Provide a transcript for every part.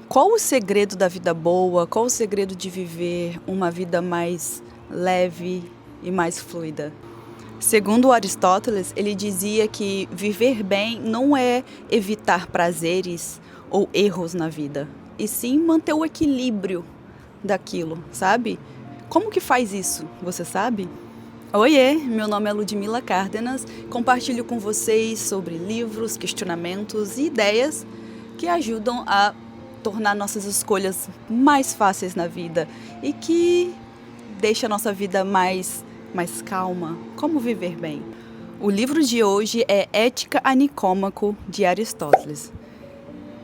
Qual o segredo da vida boa? Qual o segredo de viver uma vida mais leve e mais fluida? Segundo Aristóteles, ele dizia que viver bem não é evitar prazeres ou erros na vida, e sim manter o equilíbrio daquilo, sabe? Como que faz isso? Você sabe? Oiê, meu nome é Ludmila Cárdenas, compartilho com vocês sobre livros, questionamentos e ideias que ajudam a tornar nossas escolhas mais fáceis na vida e que deixa a nossa vida mais calma. Como viver bem? O livro de hoje é Ética a Nicômaco, de Aristóteles.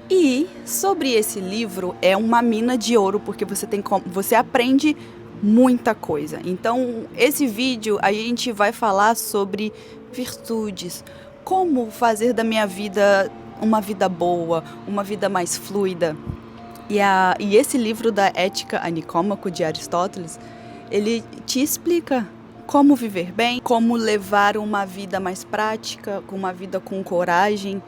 E sobre esse livro é uma mina de ouro, porque você aprende muita coisa. Então, esse vídeo a gente vai falar sobre virtudes, como fazer da minha vida uma vida boa, uma vida mais fluida. E esse livro da Ética a Nicômaco, de Aristóteles, ele te explica como viver bem, como levar uma vida mais prática, uma vida com coragem,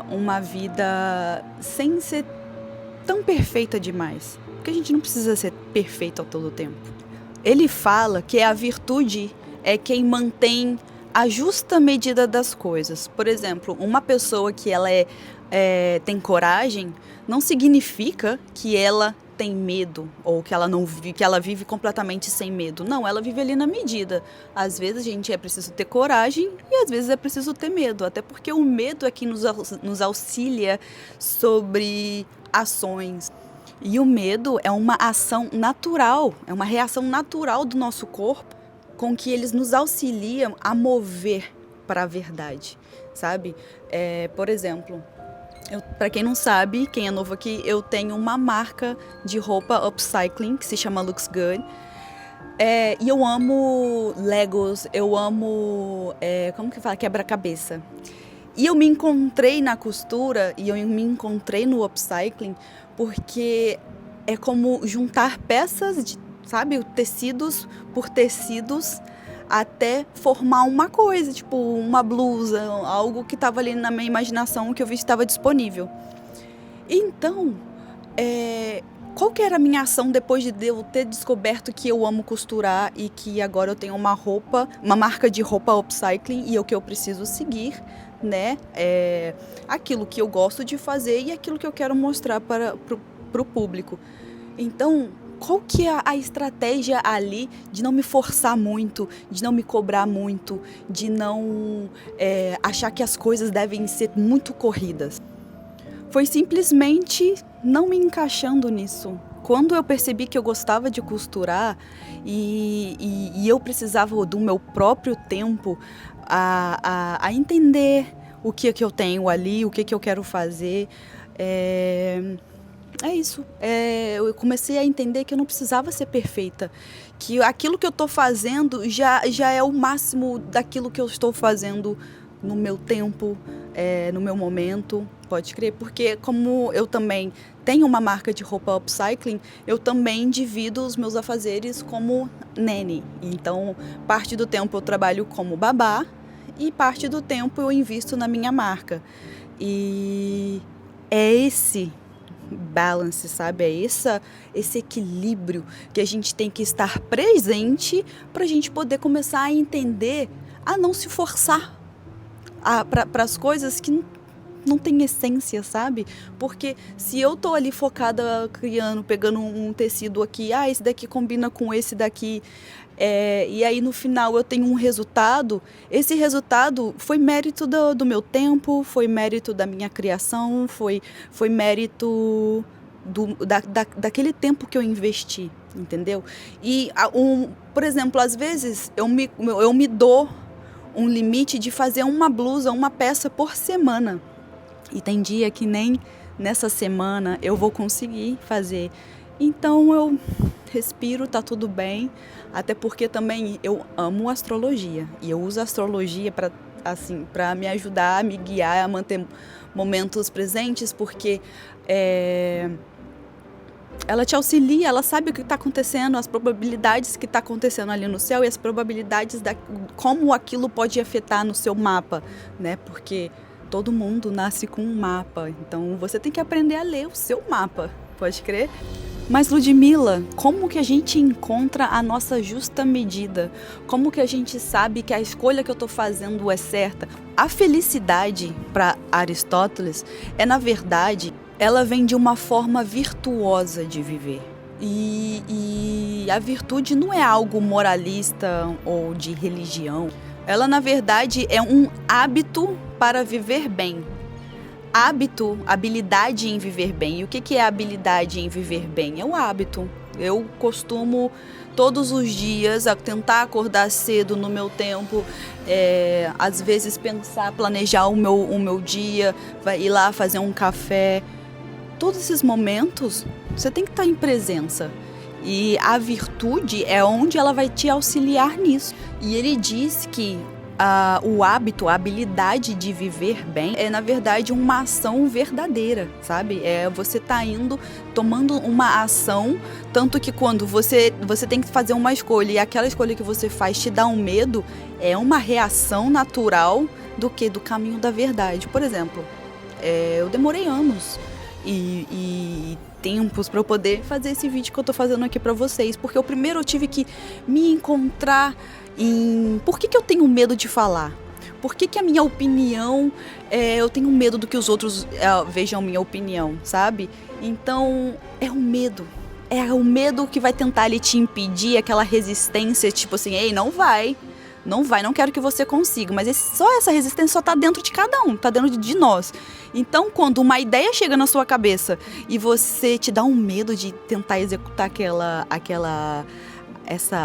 uma vida sem ser tão perfeita demais. Porque a gente não precisa ser perfeito a todo tempo. Ele fala que a virtude é quem mantém a justa medida das coisas. Por exemplo, uma pessoa que ela tem coragem não significa que ela tem medo ou que ela vive completamente sem medo. Não, ela vive ali na medida. Às vezes a gente é preciso ter coragem e às vezes é preciso ter medo, até porque o medo é que nos auxilia sobre ações. E o medo é uma ação natural, é uma reação natural do nosso corpo com que eles nos auxiliam a mover para a verdade, sabe? Por exemplo, para quem não sabe, quem é novo aqui, eu tenho uma marca de roupa upcycling que se chama Looks Good. E eu amo Legos, eu amo, como que fala? Quebra-cabeça. E eu me encontrei na costura e eu me encontrei no upcycling porque é como juntar peças, sabe, tecidos por tecidos até formar uma coisa, tipo uma blusa, algo que estava ali na minha imaginação que eu vi que estava disponível. Então, qual que era a minha ação depois de eu ter descoberto que eu amo costurar e que agora eu tenho uma marca de roupa upcycling e o que eu preciso seguir, né? Aquilo que eu gosto de fazer e aquilo que eu quero mostrar para o público. Então, qual que é a estratégia ali de não me forçar muito, de não me cobrar muito, de não achar que as coisas devem ser muito corridas? Foi simplesmente não me encaixando nisso. Quando eu percebi que eu gostava de costurar e eu precisava do meu próprio tempo a entender o que eu tenho ali, o que eu quero fazer, é isso. Eu comecei a entender que eu não precisava ser perfeita, que aquilo que eu estou fazendo já é o máximo daquilo que eu estou fazendo no meu tempo, no meu momento, pode crer, porque como eu também tenho uma marca de roupa upcycling, eu também divido os meus afazeres como nene. Então, parte do tempo eu trabalho como babá e parte do tempo eu invisto na minha marca. E é esse balance, sabe? Esse equilíbrio que a gente tem que estar presente para a gente poder começar a entender, a não se forçar para as coisas que não tem essência, sabe? Porque se eu tô ali focada criando, pegando um tecido aqui, esse daqui combina com esse daqui, e aí no final eu tenho um resultado, esse resultado foi mérito do meu tempo, foi mérito da minha criação, foi mérito daquele tempo que eu investi, entendeu? E, por exemplo, às vezes eu me dou um limite de fazer uma blusa, uma peça por semana. E tem dia que nem nessa semana eu vou conseguir fazer. Então eu respiro, tá tudo bem. Até porque também eu amo astrologia. E eu uso a astrologia para me ajudar, a me guiar, a manter momentos presentes. Porque ela te auxilia, ela sabe o que está acontecendo, as probabilidades que está acontecendo ali no céu e as probabilidades como aquilo pode afetar no seu mapa, né? Porque Todo mundo nasce com um mapa, então você tem que aprender a ler o seu mapa, pode crer? Mas Ludmila, como que a gente encontra a nossa justa medida? Como que a gente sabe que a escolha que eu estou fazendo é certa? A felicidade, para Aristóteles, na verdade, ela vem de uma forma virtuosa de viver. E a virtude não é algo moralista ou de religião. Ela, na verdade, é um hábito para viver bem. Hábito, habilidade em viver bem. E o que é a habilidade em viver bem? É o hábito. Eu costumo todos os dias tentar acordar cedo no meu tempo, às vezes pensar, planejar o meu dia, ir lá fazer um café. Todos esses momentos você tem que estar em presença. E a virtude é onde ela vai te auxiliar nisso. E ele diz que o hábito, a habilidade de viver bem é, na verdade, uma ação verdadeira, sabe? Você tá tomando uma ação, tanto que quando você tem que fazer uma escolha e aquela escolha que você faz te dá um medo, é uma reação natural do caminho da verdade. Por exemplo, eu demorei anos e tempos para eu poder fazer esse vídeo que eu tô fazendo aqui para vocês, porque eu tive que me encontrar em por que eu tenho medo de falar, por que a minha opinião, eu tenho medo do que os outros vejam minha opinião, sabe? Então é o medo que vai tentar ali te impedir, aquela resistência, tipo assim, ei, não vai, não quero que você consiga, mas só essa resistência só tá dentro de cada um, tá dentro de nós. Então, quando uma ideia chega na sua cabeça e você te dá um medo de tentar executar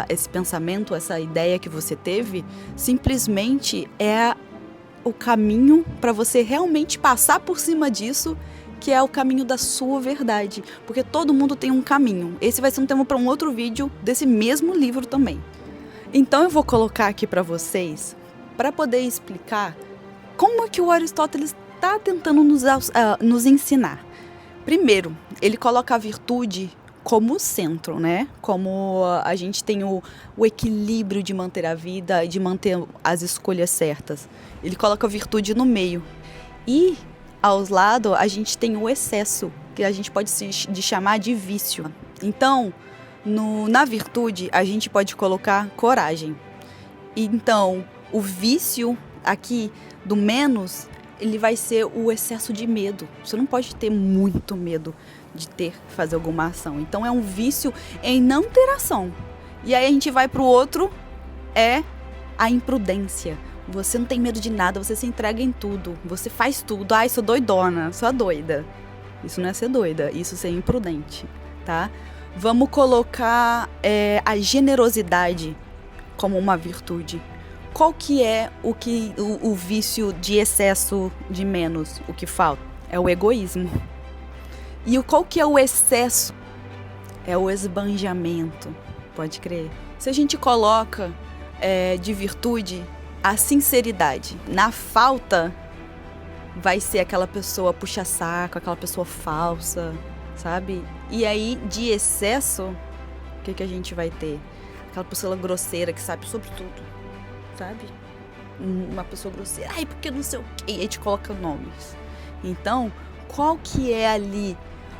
esse pensamento, essa ideia que você teve, simplesmente é o caminho para você realmente passar por cima disso, que é o caminho da sua verdade, porque todo mundo tem um caminho. Esse vai ser um tema para um outro vídeo desse mesmo livro também. Então eu vou colocar aqui para vocês, para poder explicar como é que o Aristóteles está tentando nos ensinar. Primeiro, ele coloca a virtude como centro, né? Como a gente tem o equilíbrio de manter a vida e de manter as escolhas certas. Ele coloca a virtude no meio. E, aos lados, a gente tem o excesso, que a gente pode chamar de vício. Então, na virtude, a gente pode colocar coragem. Então, o vício aqui do menos, ele vai ser o excesso de medo. Você não pode ter muito medo de fazer alguma ação. Então, é um vício em não ter ação. E aí a gente vai pro outro, é a imprudência. Você não tem medo de nada, você se entrega em tudo. Você faz tudo. Ai, sou doidona, sou doida. Isso não é ser doida, isso é ser imprudente, tá? Vamos colocar a generosidade como uma virtude. Qual que é o vício de excesso de menos? O que falta? É o egoísmo. E qual que é o excesso? É o esbanjamento, pode crer. Se a gente coloca de virtude a sinceridade, na falta vai ser aquela pessoa puxa-saco, aquela pessoa falsa, sabe? E aí, de excesso, o que a gente vai ter? Aquela pessoa grosseira que sabe sobre tudo, sabe? Uma pessoa grosseira, ai, porque não sei o quê, e aí te coloca nomes. Então, qual que é ali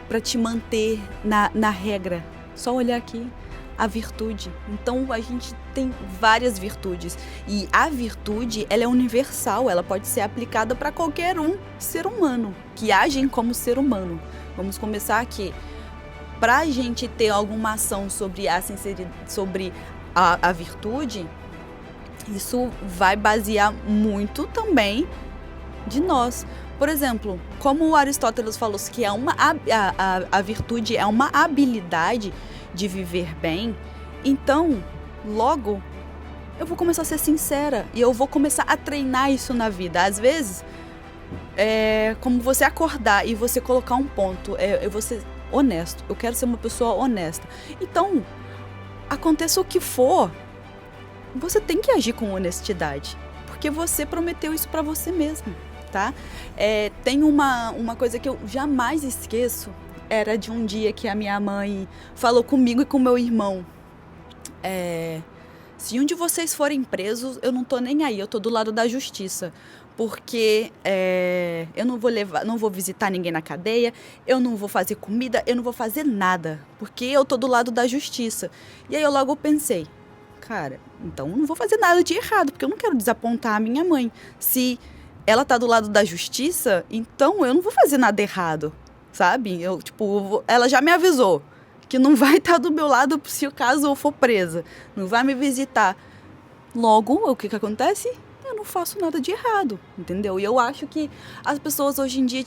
para te manter na regra? Só olhar aqui, a virtude. Então, a gente tem várias virtudes. E a virtude, ela é universal, ela pode ser aplicada para qualquer ser humano que agem como ser humano. Vamos começar aqui. Para a gente ter alguma ação sobre a sinceridade, sobre a virtude, isso vai basear muito também de nós. Por exemplo, como o Aristóteles falou que a virtude é uma habilidade de viver bem, então, logo, eu vou começar a ser sincera e eu vou começar a treinar isso na vida. Às vezes, como você acordar e você colocar um ponto, eu vou ser honesto, eu quero ser uma pessoa honesta. Então, aconteça o que for, você tem que agir com honestidade, porque você prometeu isso para você mesmo, tá? Tem uma coisa que eu jamais esqueço, era de um dia que a minha mãe falou comigo e com meu irmão. Se um de vocês forem presos, eu não tô nem aí, eu tô do lado da justiça. Porque eu não vou visitar ninguém na cadeia, eu não vou fazer comida, eu não vou fazer nada. Porque eu tô do lado da justiça. E aí eu logo pensei, cara, então eu não vou fazer nada de errado, porque eu não quero desapontar a minha mãe. Se ela tá do lado da justiça, então eu não vou fazer nada errado, sabe? Ela já me avisou que não vai estar do meu lado se o caso eu for presa. Não vai me visitar. Logo, o que acontece? Eu não faço nada de errado, entendeu? E eu acho que as pessoas hoje em dia,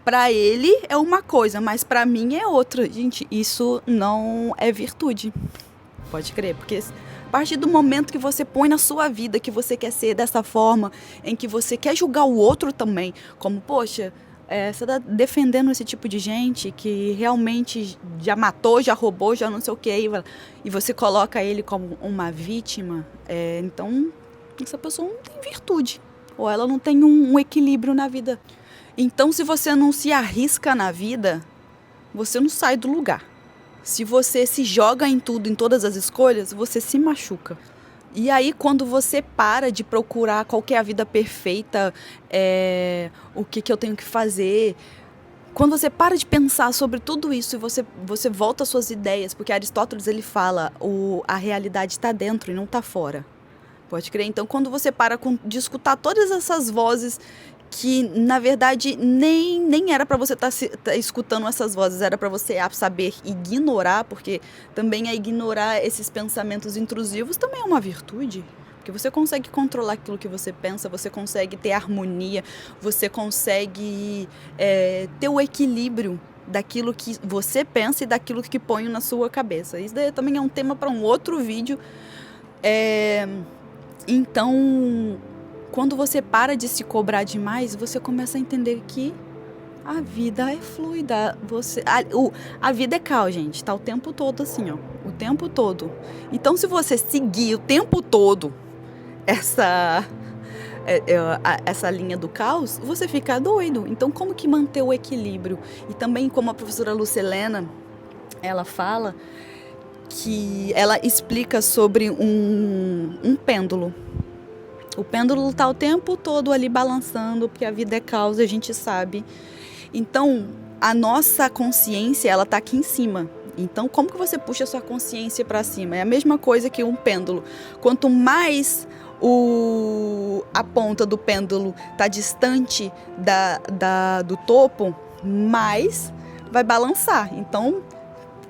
pra ele é uma coisa, mas pra mim é outra. Gente, isso não é virtude. Pode crer, porque a partir do momento que você põe na sua vida que você quer ser dessa forma, em que você quer julgar o outro também, como, poxa, você tá defendendo esse tipo de gente que realmente já matou, já roubou, já não sei o que, e você coloca ele como uma vítima, então essa pessoa não tem virtude, ou ela não tem um equilíbrio na vida. Então, se você não se arrisca na vida, você não sai do lugar. Se você se joga em tudo, em todas as escolhas, você se machuca. E aí, quando você para de procurar qual que é a vida perfeita, o que eu tenho que fazer, quando você para de pensar sobre tudo isso e você volta às suas ideias, porque Aristóteles ele fala, a realidade está dentro e não está fora. Pode crer? Então, quando você para de escutar todas essas vozes que, na verdade, nem era para você estar escutando essas vozes, era para você saber ignorar, porque também ignorar esses pensamentos intrusivos também é uma virtude. Porque você consegue controlar aquilo que você pensa, você consegue ter harmonia, você consegue ter o equilíbrio daquilo que você pensa e daquilo que põe na sua cabeça. Isso daí também é um tema para um outro vídeo. Então, quando você para de se cobrar demais, você começa a entender que a vida é fluida. A vida é cal, gente. Tá o tempo todo assim, ó. O tempo todo. Então, se você seguir o tempo todo essa linha do caos, você fica doido. Então, como que manter o equilíbrio? E também, como a professora Lucelena, ela fala que ela explica sobre um pêndulo. O pêndulo está o tempo todo ali balançando, porque a vida é caos, a gente sabe. Então, a nossa consciência, ela está aqui em cima. Então, como que você puxa a sua consciência para cima? É a mesma coisa que um pêndulo. Quanto mais a ponta do pêndulo está distante do topo, mais vai balançar. Então,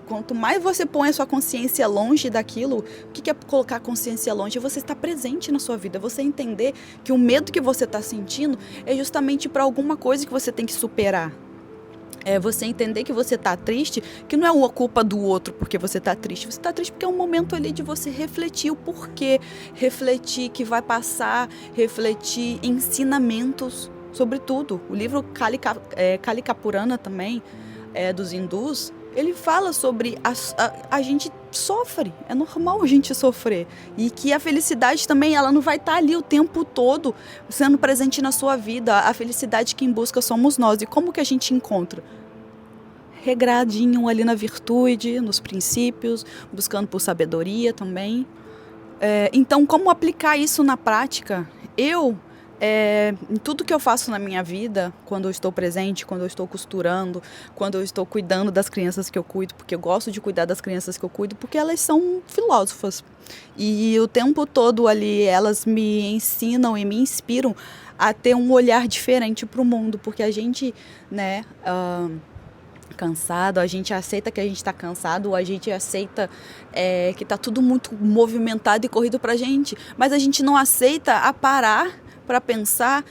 quanto mais você põe a sua consciência longe daquilo, o que é colocar a consciência longe? É você estar presente na sua vida, você entender que o medo que você está sentindo é justamente para alguma coisa que você tem que superar. É você entender que você está triste, que não é uma culpa do outro porque você está triste. Você está triste porque é um momento ali de você refletir o porquê, refletir que vai passar, refletir ensinamentos sobre tudo. O livro Kalika Purana também, dos hindus, ele fala sobre a gente sofre, é normal a gente sofrer. E que a felicidade também, ela não vai estar ali o tempo todo sendo presente na sua vida. A felicidade quem busca somos nós. E como que a gente encontra? Regradinho ali na virtude, nos princípios, buscando por sabedoria também. Então, como aplicar isso na prática? Em tudo que eu faço na minha vida, quando eu estou presente, quando eu estou costurando, quando eu estou cuidando das crianças que eu cuido, porque eu gosto de cuidar das crianças que eu cuido, porque elas são filósofas. E o tempo todo ali elas me ensinam e me inspiram a ter um olhar diferente para o mundo, porque a gente, cansado, a gente aceita que a gente está cansado, a gente aceita que está tudo muito movimentado e corrido para a gente, mas a gente não aceita parar para pensar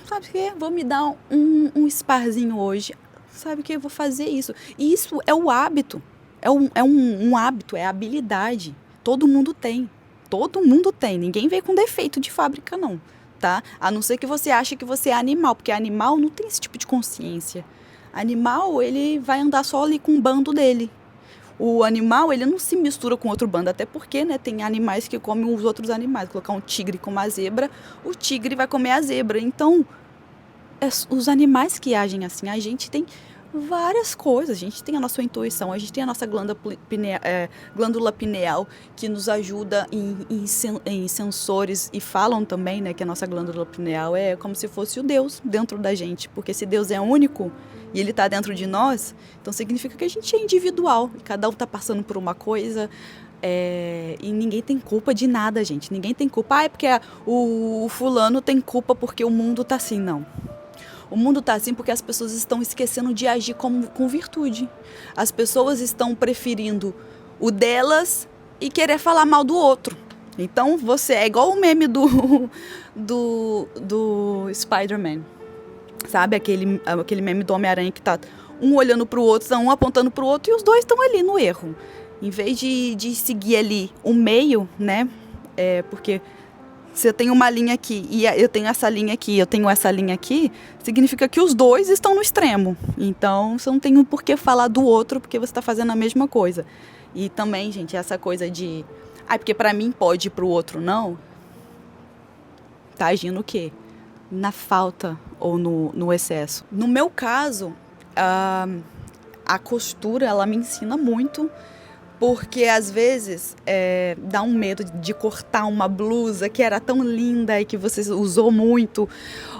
sabe o que? Vou me dar um sparzinho hoje, sabe o que? Eu vou fazer isso. E isso é o hábito, é um hábito, é habilidade. Todo mundo tem, ninguém veio com defeito de fábrica não, tá? A não ser que você ache que você é animal, porque animal não tem esse tipo de consciência. Animal, ele vai andar só ali com o bando dele. O animal, ele não se mistura com outro bando, até porque, tem animais que comem os outros animais. Colocar um tigre com uma zebra, o tigre vai comer a zebra. Então, os animais que agem assim, a gente tem várias coisas. A gente tem a nossa intuição, a gente tem a nossa glândula pineal, que nos ajuda em sensores, e falam também, né, que a nossa glândula pineal é como se fosse o Deus dentro da gente, porque se Deus é único e ele está dentro de nós, então significa que a gente é individual, e cada um está passando por uma coisa. E ninguém tem culpa de nada, gente. Ninguém tem culpa. É porque o fulano tem culpa porque o mundo tá assim. Não. O mundo tá assim porque as pessoas estão esquecendo de agir com virtude. As pessoas estão preferindo o delas e querer falar mal do outro. Então você é igual o meme do Spider-Man. Sabe? Aquele meme do Homem-Aranha que tá um olhando pro outro, um apontando pro outro, e os dois estão ali no erro. Em vez de seguir ali o meio, né? Porque se eu tenho uma linha aqui e eu tenho essa linha aqui, eu tenho essa linha aqui, significa que os dois estão no extremo. Então, você não tem por que falar do outro, porque você está fazendo a mesma coisa. E também, gente, essa coisa de... porque pra mim pode e pro outro não. Tá agindo o quê? Na falta ou no excesso. No meu caso, a costura, ela me ensina muito... Porque, às vezes, dá um medo de cortar uma blusa que era tão linda e que você usou muito,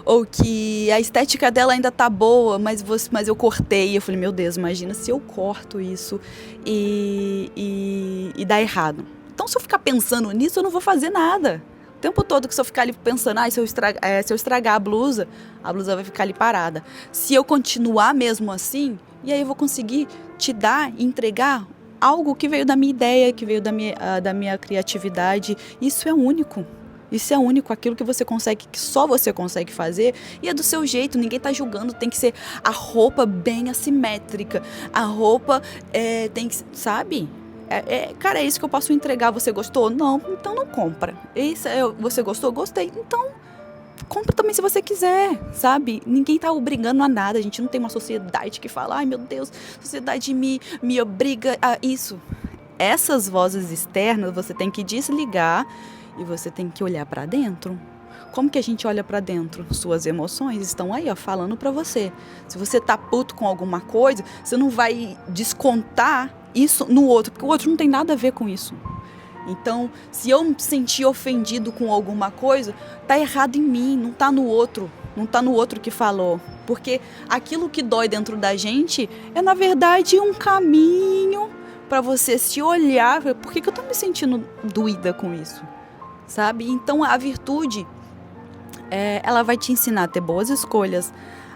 ou que a estética dela ainda tá boa, mas eu cortei. Eu falei, meu Deus, imagina se eu corto isso e dá errado. Então, se eu ficar pensando nisso, eu não vou fazer nada. O tempo todo que se eu ficar ali pensando, se eu estragar a blusa vai ficar ali parada. Se eu continuar mesmo assim, e aí eu vou conseguir te dar, entregar algo que veio da minha ideia, que veio da minha criatividade. Isso é único. Isso é único, aquilo que você consegue, que só você consegue fazer, e é do seu jeito, ninguém tá julgando. Tem que ser a roupa bem assimétrica, a roupa tem que, sabe? Cara, é isso que eu posso entregar. Você gostou? Não, então não compra. Você gostou? Gostei. Então compra também se você quiser, sabe? Ninguém tá obrigando a nada. A gente não tem uma sociedade que fala, ai meu Deus, a sociedade me obriga a isso. Essas vozes externas você tem que desligar e você tem que olhar pra dentro. Como que a gente olha pra dentro? Suas emoções estão aí, falando pra você. Se você tá puto com alguma coisa, você não vai descontar isso no outro, porque o outro não tem nada a ver com isso. Então, se eu me sentir ofendido com alguma coisa, tá errado em mim, não tá no outro. Não tá no outro que falou. Porque aquilo que dói dentro da gente é, na verdade, um caminho para você se olhar. Por que eu tô me sentindo doída com isso? Sabe? Então, a virtude, ela vai te ensinar a ter boas escolhas.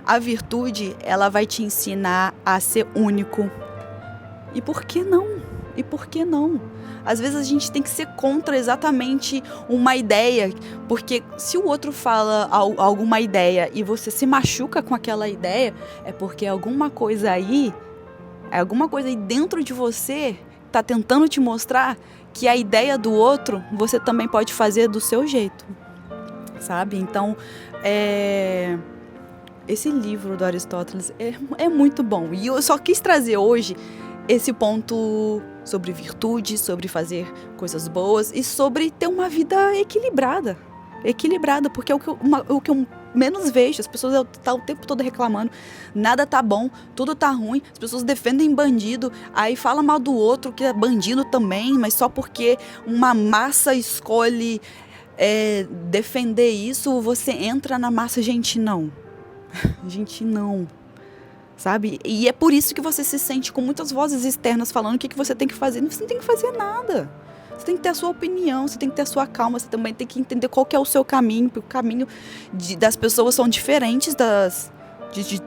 A virtude, ela vai te ensinar a ser único. E por que não? E por que não? Às vezes a gente tem que ser contra exatamente uma ideia, porque se o outro fala alguma ideia e você se machuca com aquela ideia, é porque alguma coisa aí dentro de você está tentando te mostrar que a ideia do outro você também pode fazer do seu jeito, sabe? Então, esse livro do Aristóteles é muito bom, e eu só quis trazer hoje esse ponto sobre virtude, sobre fazer coisas boas e sobre ter uma vida equilibrada, porque é o que eu menos vejo. As pessoas estão o tempo todo reclamando, nada tá bom, tudo tá ruim, as pessoas defendem bandido, aí fala mal do outro que é bandido também, mas só porque uma massa escolhe defender isso, você entra na massa. Gente, não. Sabe? E é por isso que você se sente com muitas vozes externas falando o que você tem que fazer. Você não tem que fazer nada. Você tem que ter a sua opinião, você tem que ter a sua calma, você também tem que entender qual que é o seu caminho, porque o caminho das pessoas são diferentes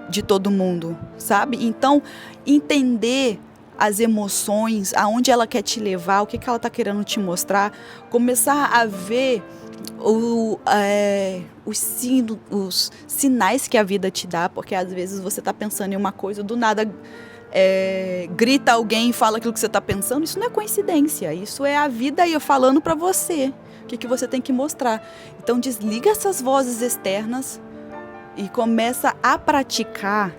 de todo mundo, sabe? Então, entender as emoções, aonde ela quer te levar, o que ela está querendo te mostrar, começar a ver os sinais que a vida te dá, porque às vezes você está pensando em uma coisa, do nada grita alguém e fala aquilo que você está pensando. Isso não é coincidência, isso é a vida aí falando para você o que você tem que mostrar. Então desliga essas vozes externas e começa a praticar,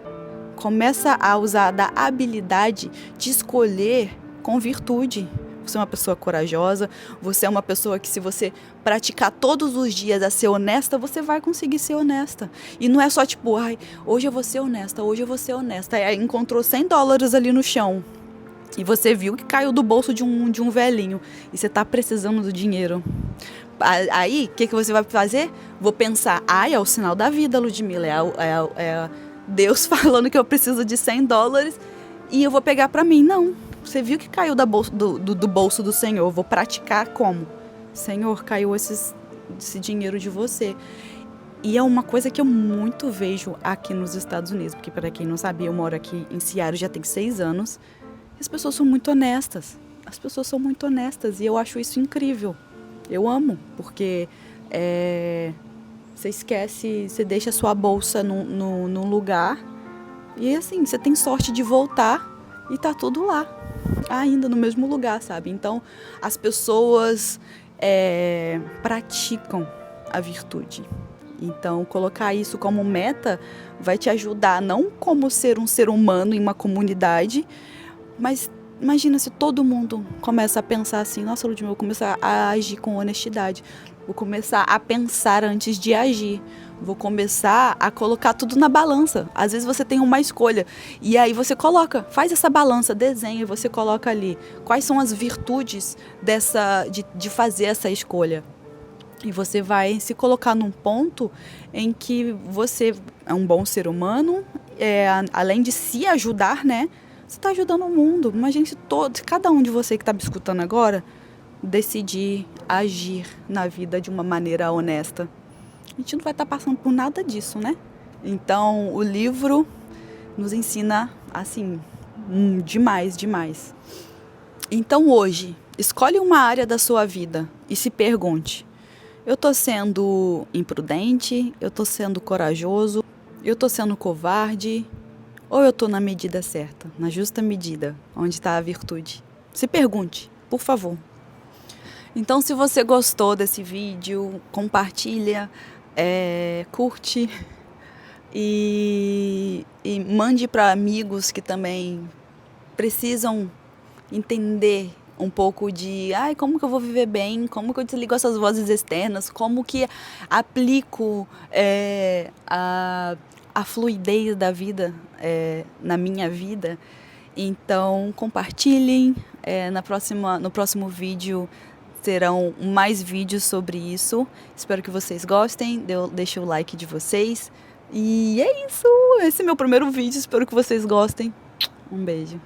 começa a usar da habilidade de escolher com virtude. você é uma pessoa corajosa, você é uma pessoa que, se você praticar todos os dias a ser honesta, você vai conseguir ser honesta. E não é só tipo, ai, hoje eu vou ser honesta, hoje eu vou ser honesta. Aí encontrou $100 ali no chão e você viu que caiu do bolso de um velhinho e você tá precisando do dinheiro. Aí, o que você vai fazer? Vou pensar, ai, é o sinal da vida, Ludmila, é Deus falando que eu preciso de $100 e eu vou pegar pra mim. Não, você viu que caiu do bolso do Senhor, vou praticar como? Senhor, caiu esse dinheiro de você. E é uma coisa que eu muito vejo aqui nos Estados Unidos, porque, para quem não sabe, eu moro aqui em Seattle já tem 6 anos, e as pessoas são muito honestas. As pessoas são muito honestas e eu acho isso incrível. Eu amo, porque você esquece, você deixa a sua bolsa num lugar e assim, você tem sorte de voltar e tá tudo lá, ainda no mesmo lugar, sabe? Então, as pessoas praticam a virtude. Então, colocar isso como meta vai te ajudar, não como ser um ser humano em uma comunidade, mas imagina se todo mundo começa a pensar assim, nossa, Ludmila, eu vou começar a agir com honestidade, vou começar a pensar antes de agir, vou começar a colocar tudo na balança. Às vezes você tem uma escolha e aí você faz essa balança, desenha e você coloca ali quais são as virtudes de fazer essa escolha. E você vai se colocar num ponto em que você é um bom ser humano, além de se ajudar, né? Você está ajudando o mundo. Imagine se cada um de você que está me escutando agora decidir agir na vida de uma maneira honesta. A gente não vai estar passando por nada disso, né? Então, o livro nos ensina, assim, demais, demais. Então, hoje, escolhe uma área da sua vida e se pergunte: eu estou sendo imprudente? Eu estou sendo corajoso? Eu estou sendo covarde? Ou eu estou na medida certa, na justa medida, onde está a virtude? Se pergunte, por favor. Então, se você gostou desse vídeo, compartilha, curte e mande para amigos que também precisam entender um pouco de como que eu vou viver bem, como que eu desligo essas vozes externas, como que aplico a fluidez da vida na minha vida. Então, compartilhem. No próximo vídeo terão mais vídeos sobre isso. Espero que vocês gostem. Deixe o like de vocês. E é isso. Esse é meu primeiro vídeo. Espero que vocês gostem. Um beijo.